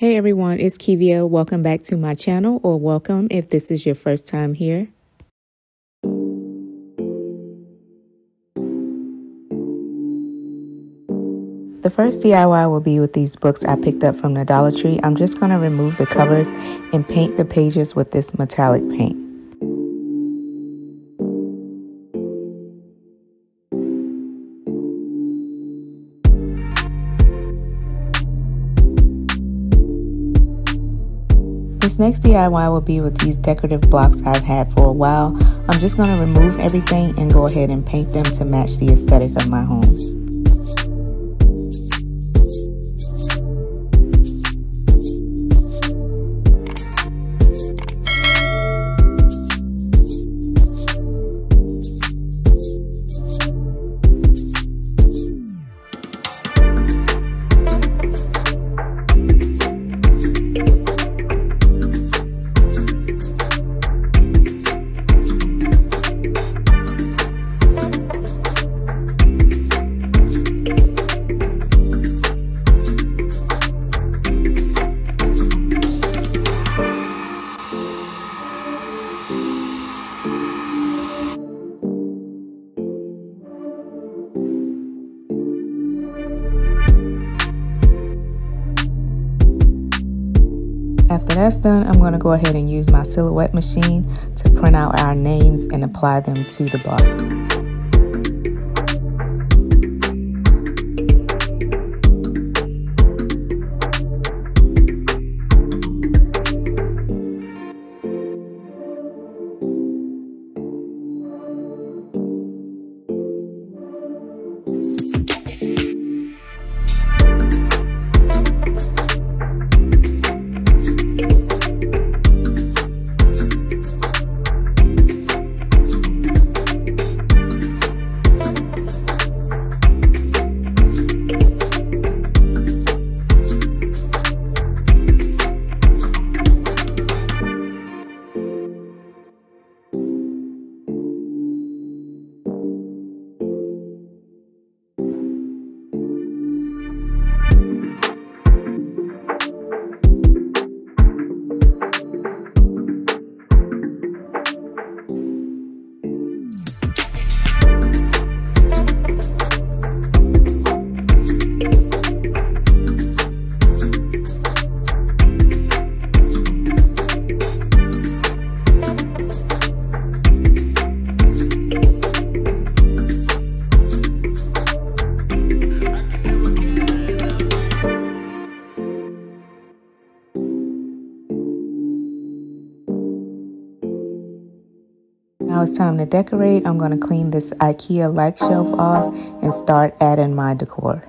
Hey everyone, it's Kivia. Welcome back to my channel, or welcome if this is your first time here. The first DIY will be with these books I picked up from the Dollar Tree. I'm just going to remove the covers and paint the pages with this metallic paint. This next DIY will be with these decorative blocks I've had for a while. I'm just going to remove everything and go ahead and paint them to match the aesthetic of my home. After that's done, I'm going to go ahead and use my silhouette machine to print out our names and apply them to the blocks. Now it's time to decorate. I'm going to clean this Ikea like shelf off and start adding my decor.